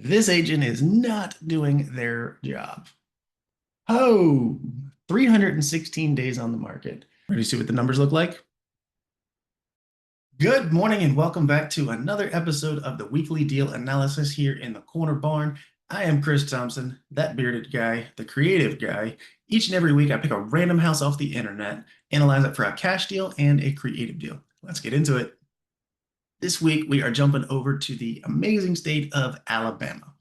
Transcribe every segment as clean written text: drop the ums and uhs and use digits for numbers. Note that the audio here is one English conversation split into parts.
This agent is not doing their job. Oh, 316 days on the market. Ready to see what the numbers look like? Good morning and welcome back to another episode of the weekly deal analysis here in the Corner Barn. I am Chris Thompson, that bearded guy, the creative guy. Each and every week I pick a random house off the internet, analyze it for a cash deal and a creative deal. Let's get into it. This week we are jumping over to the amazing state of Alabama.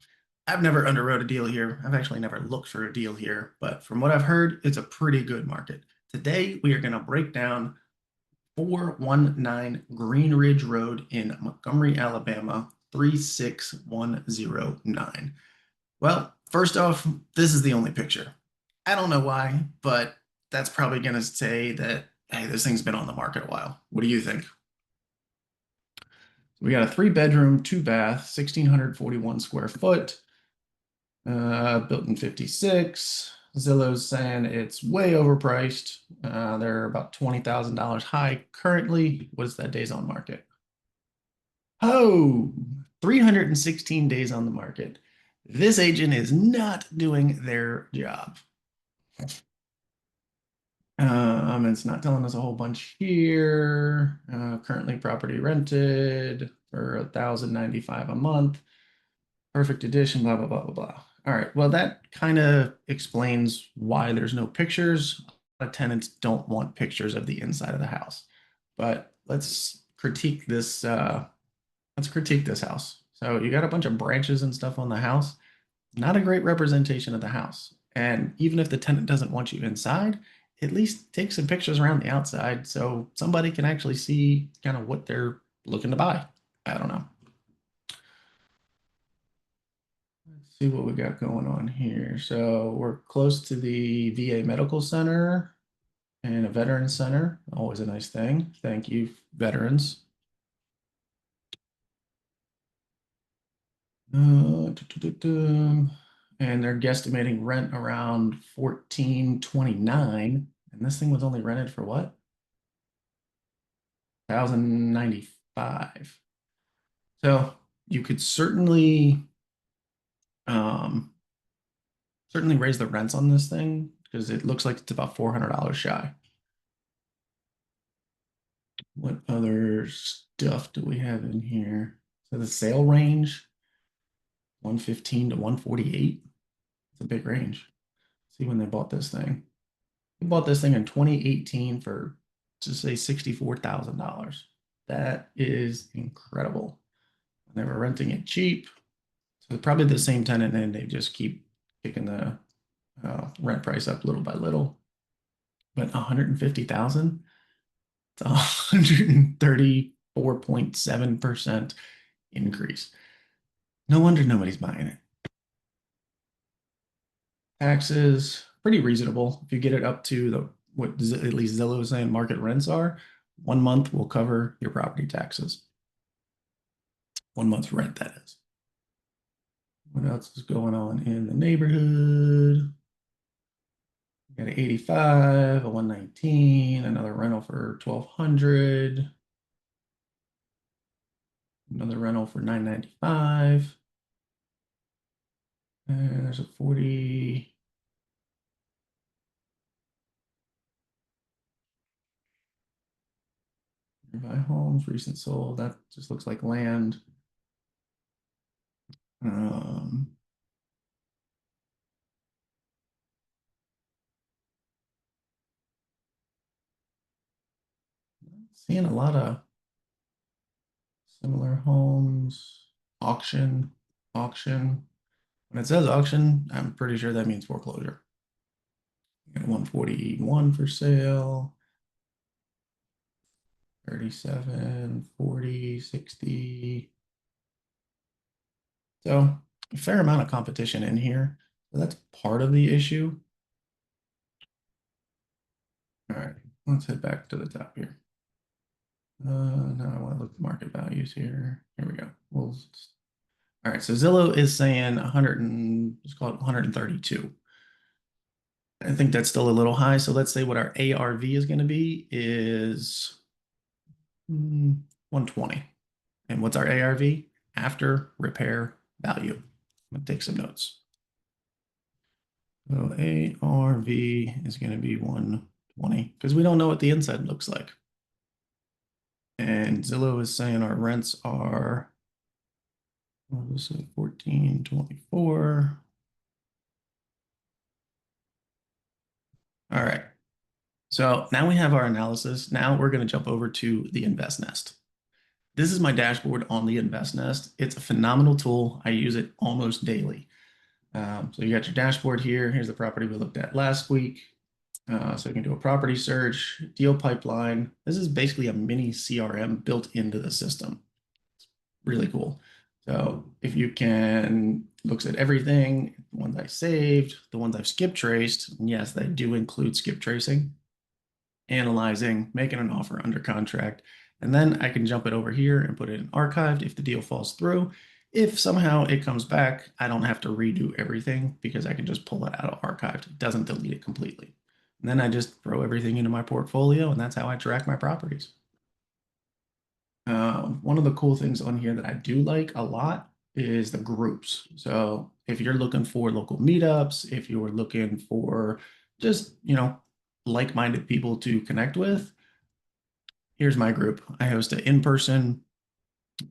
I've never underwrote a deal here. I've actually never looked for a deal here, but from what I've heard, it's a pretty good market. Today, we are going to break down 419 Green Ridge Road in Montgomery, Alabama, 36109. Well, first off, this is the only picture. I don't know why, but that's probably going to say that, hey, this thing's been on the market a while. What do you think? We got a 3 bedroom, 2 bath, 1,641 square foot. Built in 56. Zillow's saying it's way overpriced. They're about $20,000 high currently. What is that days on market? Oh, 316 days on the market. This agent is not doing their job. It's not telling us a whole bunch here. Currently property rented for $1,095 a month. Perfect edition, blah, blah, blah, blah, blah. All right, well, that kind of explains why there's no pictures. A lot of tenants don't want pictures of the inside of the house. But let's critique this. Let's critique this house. So you got a bunch of branches and stuff on the house. Not a great representation of the house. And even if the tenant doesn't want you inside, at least take some pictures around the outside so somebody can actually see kind of what they're looking to buy. I don't know. Let's see what we got going on here. So we're close to the VA Medical Center and a Veteran Center. Always a nice thing. Thank you, veterans. And they're guesstimating rent around 1429. And this thing was only rented for what? 1,095. So you could um, certainly raise the rents on this thing because it looks like it's about $400 shy. What other stuff do we have in here? So the sale range, 115 to 148. It's a big range. See when they bought this thing. They bought this thing in 2018 for, to say, $64,000. That is incredible. They were renting it cheap. So probably the same tenant, and they just keep kicking the rent price up little by little. But 150,000, it's 134.7% increase. No wonder nobody's buying it. Taxes, pretty reasonable. If you get it up to the what at least Zillow is saying market rents are, 1 month will cover your property taxes. 1 month's rent, that is. What else is going on in the neighborhood? We got an 85, a 119, another rental for 1,200, another rental for 995. And there's a 40. Nearby homes, recent sold. That just looks like land. Um, Seeing a lot of similar homes. Auction, auction. When it says auction, I'm pretty sure that means foreclosure. 141 for sale. 37, 40, 60. So a fair amount of competition in here. So that's part of the issue. All right, let's head back to the top here. Now I want to look at market values here. Here we go. All right, so Zillow is saying 100 and let's call it 132. I think that's still a little high. So let's say what our ARV is going to be is 120. And what's our ARV? After repair value. I'm gonna take some notes. So ARV is going to be 120 because we don't know what the inside looks like. And Zillow is saying our rents are, what was it, 1424. All right. So now we have our analysis. Now we're going to jump over to the Invest Nest. This is my dashboard on the Invest Nest. It's a phenomenal tool. I use it almost daily. So you got your dashboard here. Here's the property we looked at last week. So you can do a property search, deal pipeline. This is basically a mini CRM built into the system. It's really cool. So if you can, looks at everything, the ones I saved, the ones I've skip traced. And yes, they do include skip tracing, analyzing, making an offer under contract. And then I can jump it over here and put it in archived if the deal falls through. If somehow it comes back, I don't have to redo everything because I can just pull it out of archived. It doesn't delete it completely. And then I just throw everything into my portfolio, and that's how I track my properties. One of the cool things on here that I do like a lot is the groups. So if you're looking for local meetups, if you're looking for just, like-minded people to connect with, here's my group. I host an in-person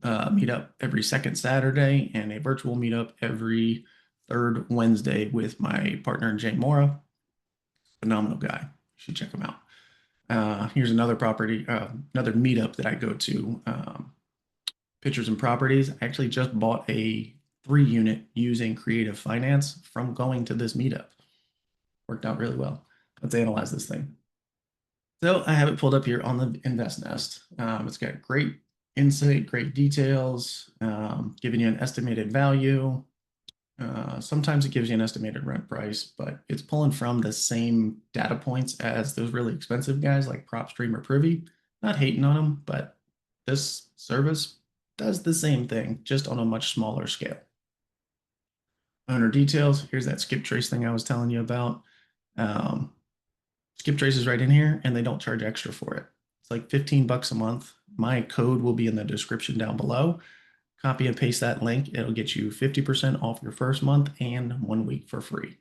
meetup every second Saturday and a virtual meetup every third Wednesday with my partner, Jay Mora. Phenomenal guy. You should check him out. Here's another property, another meetup that I go to, Pictures and Properties. I actually just bought a 3-unit using creative finance from going to this meetup. Worked out really well. Let's analyze this thing. So I have it pulled up here on the Invest Nest. It's got great insight, great details, giving you an estimated value. Sometimes it gives you an estimated rent price, but it's pulling from the same data points as those really expensive guys like PropStream or Privy. Not hating on them, but this service does the same thing, just on a much smaller scale. Owner details. Here's that skip trace thing I was telling you about. Skip trace is right in here, and they don't charge extra for it. It's like 15 bucks a month. My code will be in the description down below. Copy and paste that link. It'll get you 50% off your first month and 1 week for free.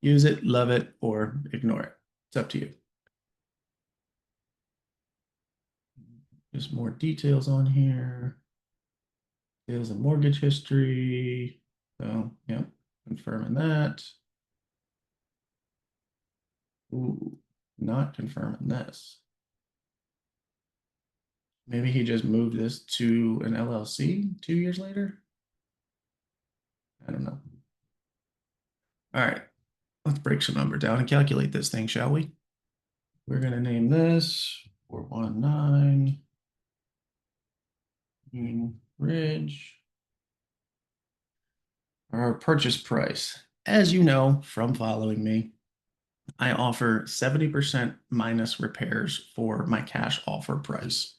Use it, love it, or ignore it. It's up to you. Just more details on here. Sales and mortgage history. So, yep, confirming that. Ooh, not confirming this. Maybe he just moved this to an LLC 2 years later. I don't know. All right, let's break some numbers down and calculate this thing, shall we? We're going to name this 419 Green Ridge. Our purchase price. As you know from following me, I offer 70% minus repairs for my cash offer price.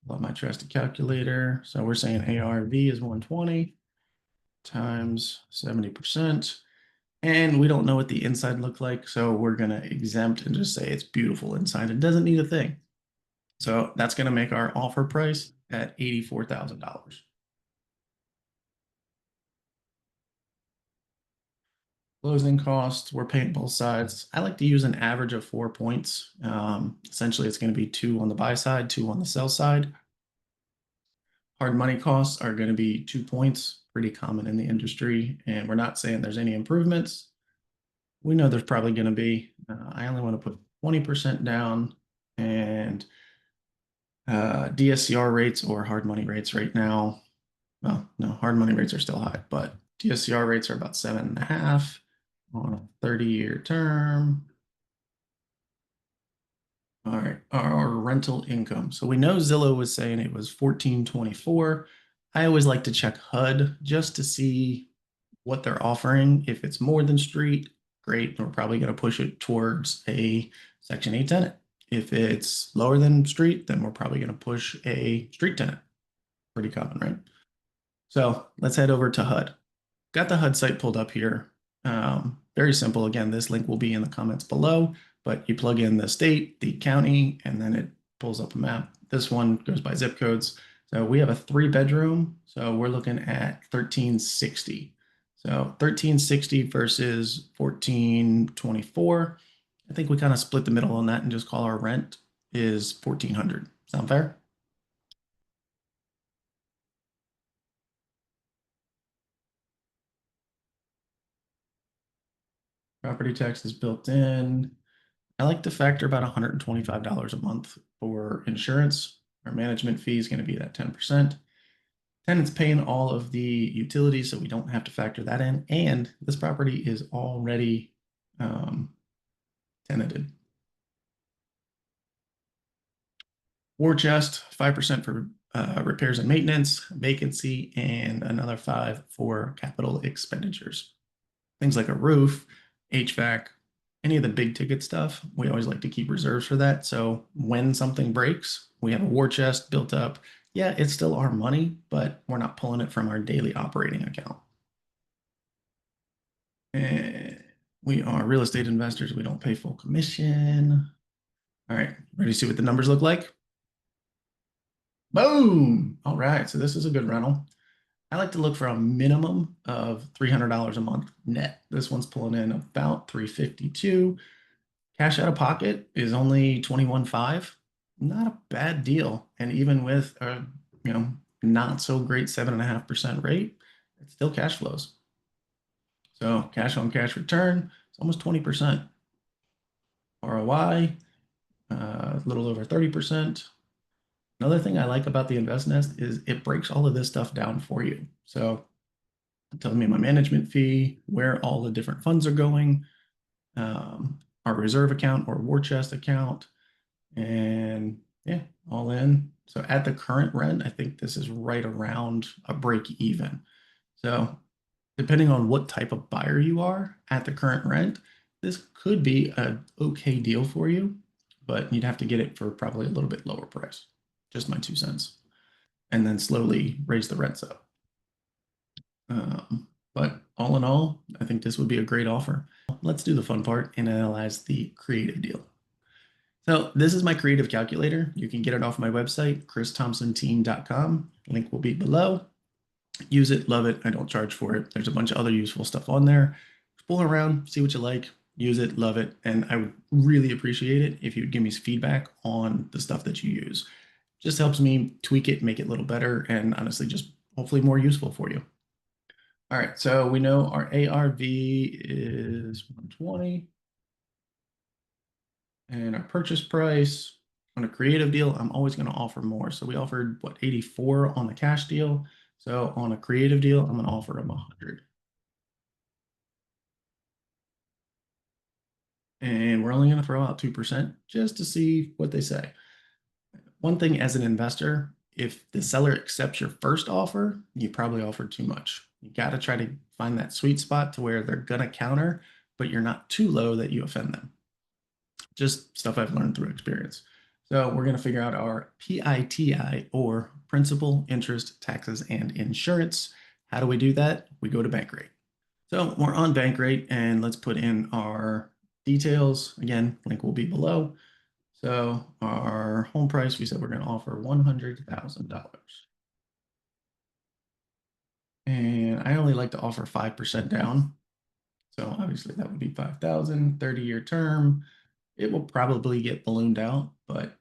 Love my trusted calculator. So we're saying ARV is 120 times 70%. And we don't know what the inside looked like, so we're going to exempt and just say it's beautiful inside. It doesn't need a thing. So that's going to make our offer price at $84,000. Closing costs, we're paying both sides. I like to use an average of 4 points. Essentially, it's going to be 2 on the buy side, 2 on the sell side. Hard money costs are going to be 2 points, pretty common in the industry. And we're not saying there's any improvements. We know there's probably going to be. I only want to put 20% down, and DSCR rates or hard money rates right now. Well, no, hard money rates are still high, but DSCR rates are about 7.5 on a 30-year term. All right, our rental income. So we know Zillow was saying it was 1424. I always like to check HUD just to see what they're offering. If it's more than street, great. We're probably going to push it towards a Section 8 tenant. If it's lower than street, then we're probably going to push a street tenant. Pretty common, right? So let's head over to HUD. Got the HUD site pulled up here. Very simple. Again, this link will be in the comments below, but you plug in the state, the county, and then it pulls up a map. This one goes by zip codes. So we have a 3 bedroom, so we're looking at 1360. So 1360 versus 1424. I think we kind of split the middle on that and just call our rent is 1400. Sound fair? Property tax is built in. I like to factor about $125 a month for insurance. Our management fee is going to be that 10%. Tenant's paying all of the utilities, so we don't have to factor that in. And this property is already um, tenanted. War chest, 5% for repairs and maintenance, vacancy, and another 5 for capital expenditures. Things like a roof, HVAC, any of the big ticket stuff, we always like to keep reserves for that. So when something breaks, we have a war chest built up. Yeah, it's still our money, but we're not pulling it from our daily operating account. And we are real estate investors. We don't pay full commission. All right, ready to see what the numbers look like? Boom. All right, so this is a good rental. I like to look for a minimum of $300 a month net. This one's pulling in about 352. Cash out of pocket is only 21.5. Not a bad deal. And even with a, not so great 7.5% rate, it still cash flows. So cash on cash return, it's almost 20%. ROI, a little over 30%. Another thing I like about the Invest Nest is it breaks all of this stuff down for you. So it tells me my management fee, where all the different funds are going, our reserve account or war chest account, and yeah, all in. So at the current rent, I think this is right around a break even. So depending on what type of buyer you are at the current rent, this could be an okay deal for you, but you'd have to get it for probably a little bit lower price. Just my 2 cents. And then slowly raise the rents up. But all in all, I think this would be a great offer. Let's do the fun part and analyze the creative deal. So this is my creative calculator. You can get it off my website, christhompsonteam.com. Link will be below. Use it, love it. I don't charge for it. There's a bunch of other useful stuff on there. Pull around, see what you like, use it, love it. And I would really appreciate it if you would give me feedback on the stuff that you use. Just helps me tweak it, make it a little better, and honestly, just hopefully more useful for you. All right, so we know our ARV is 120. And our purchase price on a creative deal, I'm always going to offer more. So we offered what, 84 on the cash deal. So on a creative deal, I'm going to offer them 100. And we're only going to throw out 2% just to see what they say. One thing as an investor, if the seller accepts your first offer, you probably offered too much. You got to try to find that sweet spot to where they're going to counter, but you're not too low that you offend them. Just stuff I've learned through experience. So we're going to figure out our PITI, or principal, interest, taxes, and insurance. How do we do that? We go to Bankrate. So we're on Bankrate, and let's put in our details. Again, link will be below. So our home price, we said we're going to offer $100,000. And I only like to offer 5% down. So obviously that would be 5,000, 30-year term. It will probably get ballooned out, but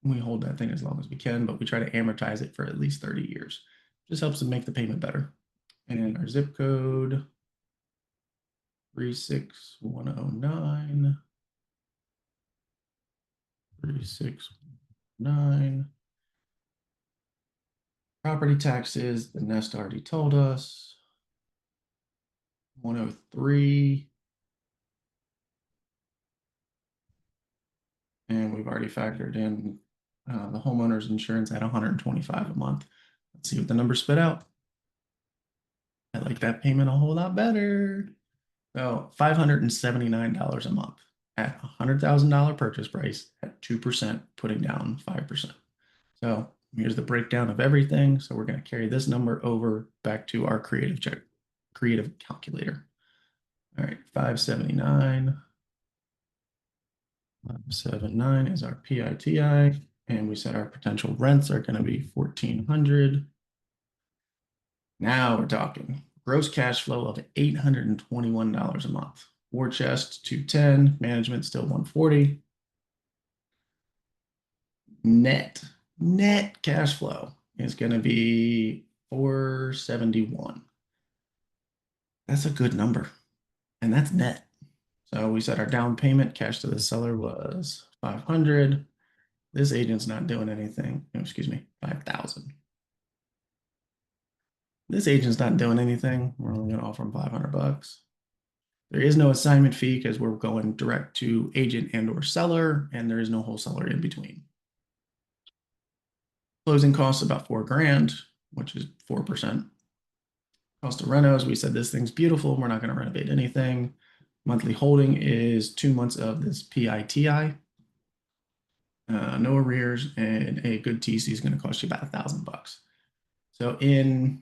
we hold that thing as long as we can, but we try to amortize it for at least 30 years. Just helps to make the payment better. And our zip code, 36109. 369. Property taxes, the Nest already told us. 103. And we've already factored in the homeowner's insurance at 125 a month. Let's see what the numbers spit out. I like that payment a whole lot better. So $579 a month at $100,000 purchase price at 2%, putting down 5%. So here's the breakdown of everything. So we're going to carry this number over back to our creative calculator. All right, 579. 579 is our PITI. And we said our potential rents are going to be $1,400. Now we're talking gross cash flow of $821 a month. War chest 210, management still 140. Net cash flow is going to be 471. That's a good number, and that's net. So we said our down payment cash to the seller was 500. This agent's not doing anything. Excuse me, 5,000. This agent's not doing anything. We're only going to offer him 500 bucks. There is no assignment fee because we're going direct to agent and or seller, and there is no wholesaler in between. Closing costs about $4,000, which is 4%. Cost of renos, we said this thing's beautiful. We're not going to renovate anything. Monthly holding is 2 months of this PITI. No arrears, and a good TC is going to cost you about $1,000. So in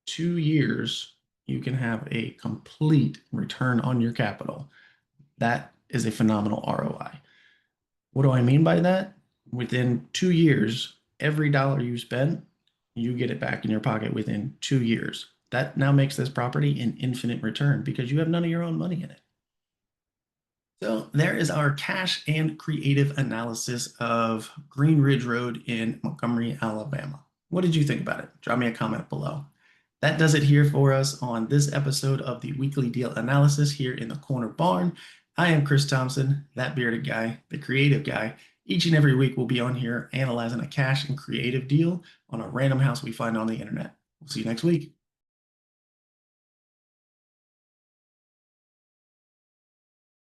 2 years, you can have a complete return on your capital. That is a phenomenal ROI. What do I mean by that? Within 2 years, every dollar you spend, you get it back in your pocket within 2 years. That now makes this property an infinite return because you have none of your own money in it. So there is our cash and creative analysis of Green Ridge Road in Montgomery, Alabama. What did you think about it? Drop me a comment below. That does it here for us on this episode of the Weekly Deal Analysis here in the Corner Barn. I am Chris Thompson, that bearded guy, the creative guy. Each and every week we'll be on here analyzing a cash and creative deal on a random house we find on the internet. We'll see you next week.